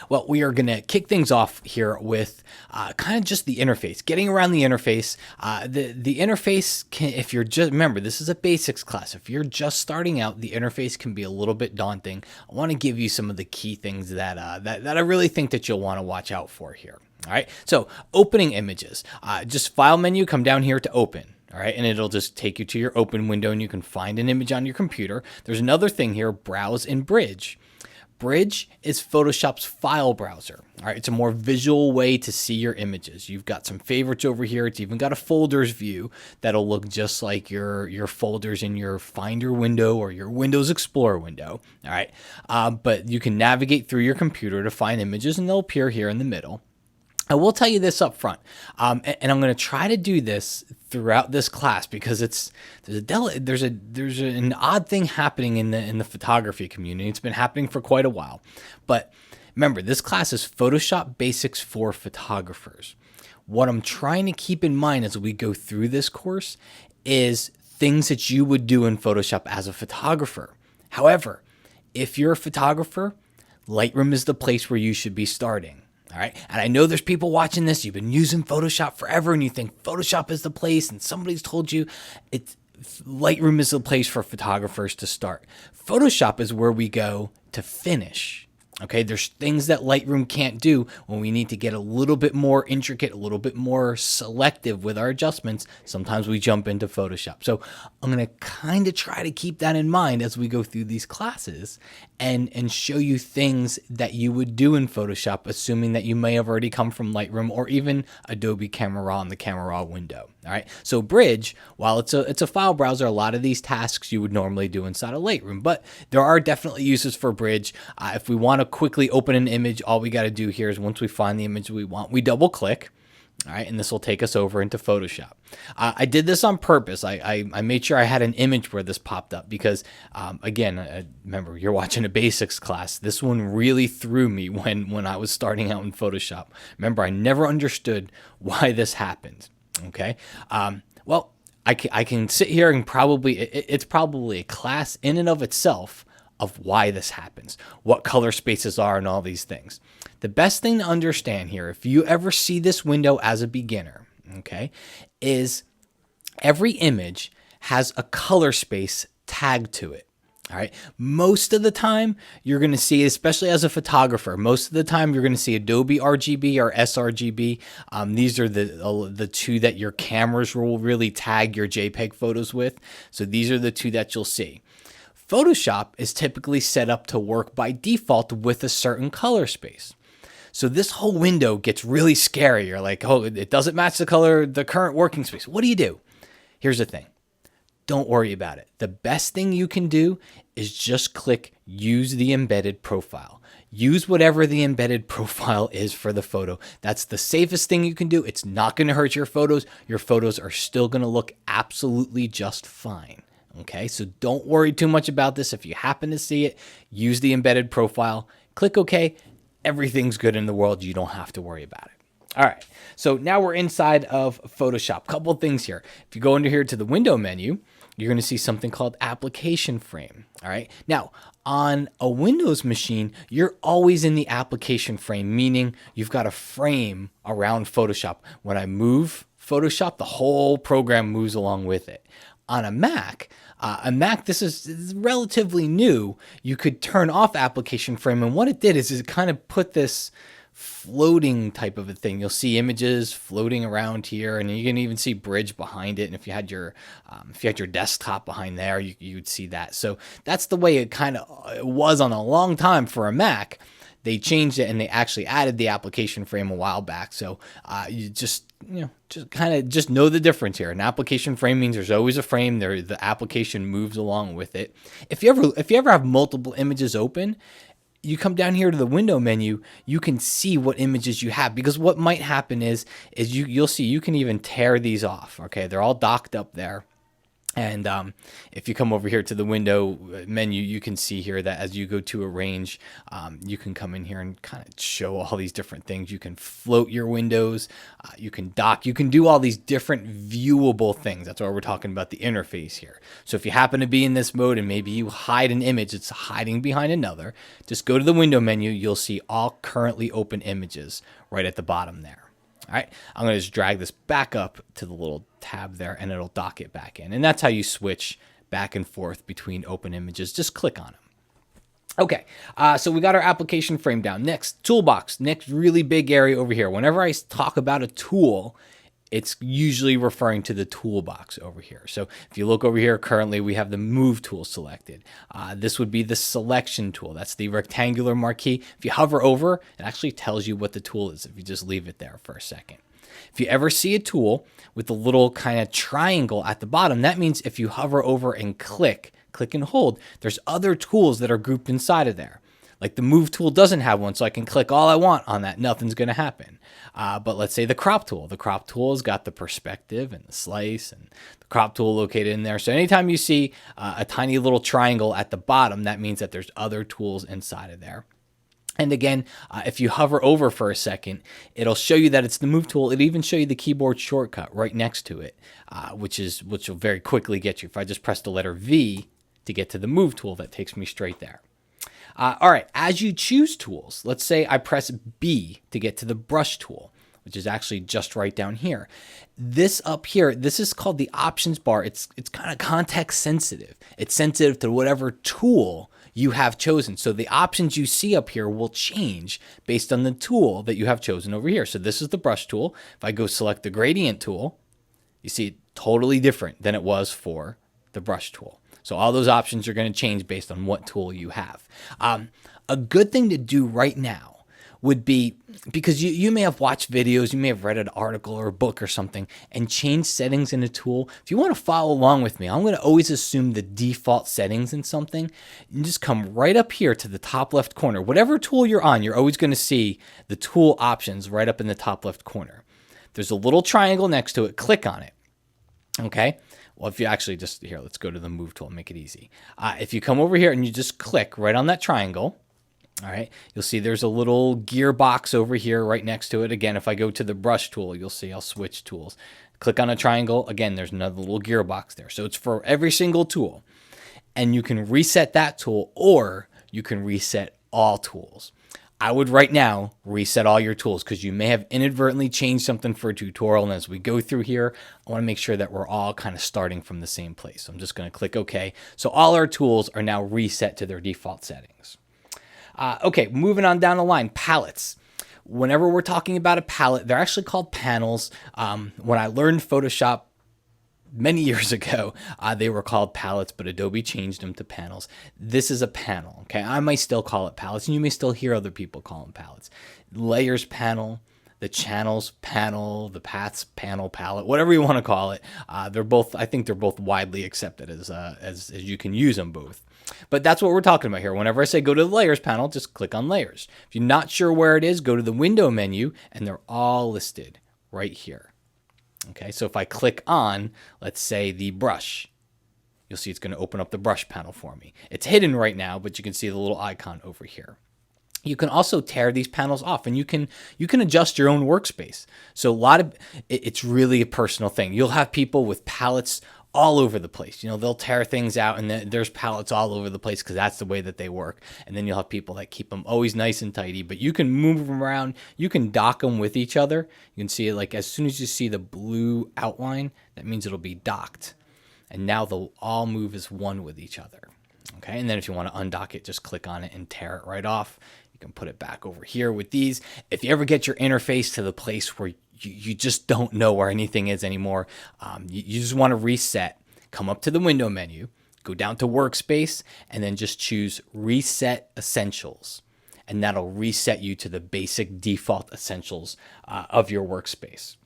Well, we are going to kick things off here with kind of just the interface, getting around the interface. The interface can, if you're just, remember, this is a basics class. If you're just starting out, the interface can be a little bit daunting. I want to give you some of the key things that I really think that you'll want to watch out for here. All right. So opening images, just file menu, come down here to open. All right, and it'll just take you to your open window and you can find an image on your computer. There's another thing here, browse in Bridge. Bridge is Photoshop's file browser. All right, it's a more visual way to see your images. You've got some favorites over here. It's even got a folders view that'll look just like your folders in your Finder window or your Windows Explorer window. All right, but you can navigate through your computer to find images and they'll appear here in the middle. I will tell you this up front, and I'm going to try to do this throughout this class because there's an odd thing happening in the photography community. It's been happening for quite a while, but remember, this class is Photoshop Basics for Photographers. What I'm trying to keep in mind as we go through this course is things that you would do in Photoshop as a photographer. However, if you're a photographer, Lightroom is the place where you should be starting. All right. And I know there's people watching this. You've been using Photoshop forever and you think Photoshop is the place and somebody's told you Lightroom is the place for photographers to start. Photoshop is where we go to finish. Okay, there's things that Lightroom can't do when we need to get a little bit more intricate, a little bit more selective with our adjustments. Sometimes we jump into Photoshop. So I'm going to kind of try to keep that in mind as we go through these classes and show you things that you would do in Photoshop, assuming that you may have already come from Lightroom or even Adobe Camera Raw in the Camera Raw window. All right. So Bridge, while it's a file browser, a lot of these tasks you would normally do inside of Lightroom, but there are definitely uses for Bridge. If we want to quickly open an image, all we got to do here is once we find the image we want, we double click. All right, and this will take us over into Photoshop. I did this on purpose. I made sure I had an image where this popped up because, again, remember, you're watching a basics class. This one really threw me when I was starting out in Photoshop. Remember, I never understood why this happened. Okay, well, I can sit here and it's probably a class in and of itself of why this happens, what color spaces are, and all these things. The best thing to understand here, if you ever see this window as a beginner, okay, is every image has a color space tagged to it. All right. Most of the time you're going to see, especially as a photographer, most of the time you're going to see Adobe RGB or sRGB. These are the two that your cameras will really tag your JPEG photos with. So these are the two that you'll see. Photoshop is typically set up to work by default with a certain color space. So this whole window gets really scary. You're like, oh, it doesn't match the color, the current working space. What do you do? Here's the thing. Don't worry about it. The best thing you can do is just click use the embedded profile. Use whatever the embedded profile is for the photo. That's the safest thing you can do. It's not going to hurt your photos. Your photos are still going to look absolutely just fine. Okay, so don't worry too much about this. If you happen to see it, use the embedded profile, click OK. Everything's good in the world. You don't have to worry about it. All right, so now we're inside of Photoshop. Couple of things here. If you go under here to the window menu, you're going to see something called application frame. All right, now on a Windows machine, you're always in the application frame, meaning you've got a frame around Photoshop. When I move Photoshop, the whole program moves along with it. On a Mac, this is relatively new. You could turn off application frame, and what it did is it kind of put this floating type of a thing. You'll see images floating around here, and you can even see Bridge behind it. And if you had your desktop behind there, you would see that. So that's the way it was on a long time for a Mac. They changed it and they actually added the application frame a while back. So you just know the difference here. An application frame means there's always a frame there. The application moves along with it. If you ever have multiple images open, you come down here to the window menu, you can see what images you have, because what might happen is you'll see you can even tear these off. Okay, they're all docked up there. And if you come over here to the window menu, you can see here that as you go to arrange, you can come in here and kind of show all these different things. You can float your windows, you can dock, you can do all these different viewable things. That's why we're talking about the interface here. So if you happen to be in this mode and maybe you hide an image, it's hiding behind another, just go to the window menu. You'll see all currently open images right at the bottom there. All right, I'm going to just drag this back up to the little tab there and it'll dock it back in. And that's how you switch back and forth between open images. Just click on them. Okay, so we got our application frame down. Next, toolbox. Next really big area over here. Whenever I talk about a tool, it's usually referring to the toolbox over here. So if you look over here, currently we have the move tool selected. This would be the selection tool. That's the rectangular marquee. If you hover over, it actually tells you what the tool is if you just leave it there for a second. If you ever see a tool with a little kind of triangle at the bottom, that means if you hover over and click and hold, there's other tools that are grouped inside of there. Like the move tool doesn't have one, so I can click all I want on that. Nothing's going to happen. But let's say the crop tool. The crop tool has got the perspective and the slice and the crop tool located in there. So anytime you see a tiny little triangle at the bottom, that means that there's other tools inside of there. And again, if you hover over for a second, it'll show you that it's the move tool. It'll even show you the keyboard shortcut right next to it, which will very quickly get you. If I just press the letter V to get to the move tool, that takes me straight there. All right, as you choose tools, let's say I press B to get to the brush tool, which is actually just right down here. This up here, this is called the options bar. It's kind of context sensitive. It's sensitive to whatever tool you have chosen. So the options you see up here will change based on the tool that you have chosen over here. So this is the brush tool. If I go select the gradient tool, you see it totally different than it was for the brush tool. So all those options are going to change based on what tool you have. A good thing to do right now would be, because you may have watched videos, you may have read an article or a book or something and changed settings in a tool. If you want to follow along with me, I'm going to always assume the default settings in something. You just come right up here to the top left corner. Whatever tool you're on, you're always going to see the tool options right up in the top left corner. There's a little triangle next to it. Click on it. Okay. Well, if you actually just, here, let's go to the move tool and make it easy. If you come over here and you just click right on that triangle, all right, you'll see there's a little gearbox over here right next to it. Again, if I go to the brush tool, you'll see I'll switch tools. Click on a triangle. Again, there's another little gearbox there. So it's for every single tool. And you can reset that tool or you can reset all tools. I would right now reset all your tools because you may have inadvertently changed something for a tutorial. And as we go through here, I want to make sure that we're all kind of starting from the same place. So I'm just going to click OK. So all our tools are now reset to their default settings. Okay, moving on down the line, palettes. Whenever we're talking about a palette, they're actually called panels. When I learned Photoshop many years ago, they were called palettes, but Adobe changed them to panels. This is a panel, okay? I might still call it palettes, and you may still hear other people call them palettes. Layers panel, the channels panel, the paths panel, palette, whatever you want to call it. They're both, I think they're both widely accepted as you can use them both. But that's what we're talking about here. Whenever I say go to the layers panel, just click on layers. If you're not sure where it is, go to the window menu, and they're all listed right here. Okay, so if I click on, let's say, the brush, you'll see it's going to open up the brush panel for me. It's hidden right now, but you can see the little icon over here. You can also tear these panels off, and you can adjust your own workspace. So it's really a personal thing. You'll have people with palettes all over the place. You know, they'll tear things out and there's palettes all over the place because that's the way that they work. And then you'll have people that keep them always nice and tidy, but you can move them around. You can dock them with each other. You can see it like as soon as you see the blue outline, that means it'll be docked. And now they'll all move as one with each other. Okay. And then if you want to undock it, just click on it and tear it right off. You can put it back over here with these. If you ever get your interface to the place where you just don't know where anything is anymore, you just want to reset, come up to the window menu, go down to workspace, and then just choose reset essentials. And that'll reset you to the basic default essentials of your workspace.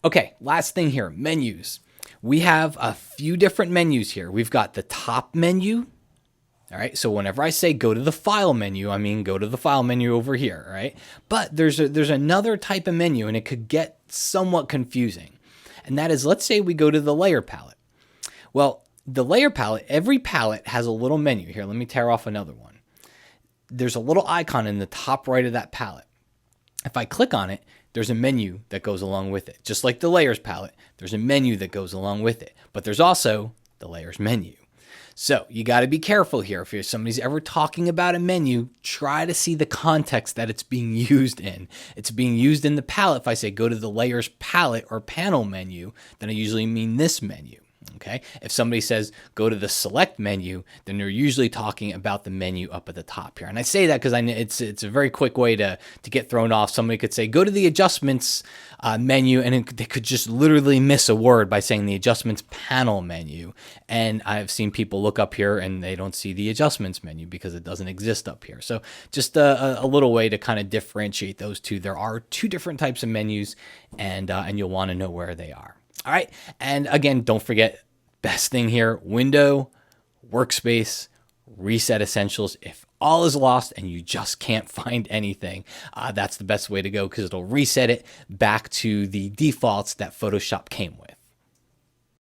Okay, last thing here, menus. We have a few different menus here. We've got the top menu. All right, so whenever I say go to the file menu, I mean go to the file menu over here, right? But there's another type of menu, and it could get somewhat confusing. And that is, let's say we go to the layer palette. Well, the layer palette, every palette has a little menu. Here, let me tear off another one. There's a little icon in the top right of that palette. If I click on it, there's a menu that goes along with it. Just like the layers palette, there's a menu that goes along with it. But there's also the layers menu. So you got to be careful here. If somebody's ever talking about a menu, try to see the context that it's being used in. It's being used in the palette. If I say go to the layers palette or panel menu, then I usually mean this menu. Okay. If somebody says go to the select menu, then they're usually talking about the menu up at the top here. And I say that because it's a very quick way to get thrown off. Somebody could say go to the adjustments menu, and they could just literally miss a word by saying the adjustments panel menu. And I've seen people look up here and they don't see the adjustments menu because it doesn't exist up here. So just a little way to kind of differentiate those two. There are two different types of menus, and you'll want to know where they are. All right. And again, don't forget, best thing here, window, workspace, reset essentials. If all is lost and you just can't find anything, that's the best way to go because it'll reset it back to the defaults that Photoshop came with.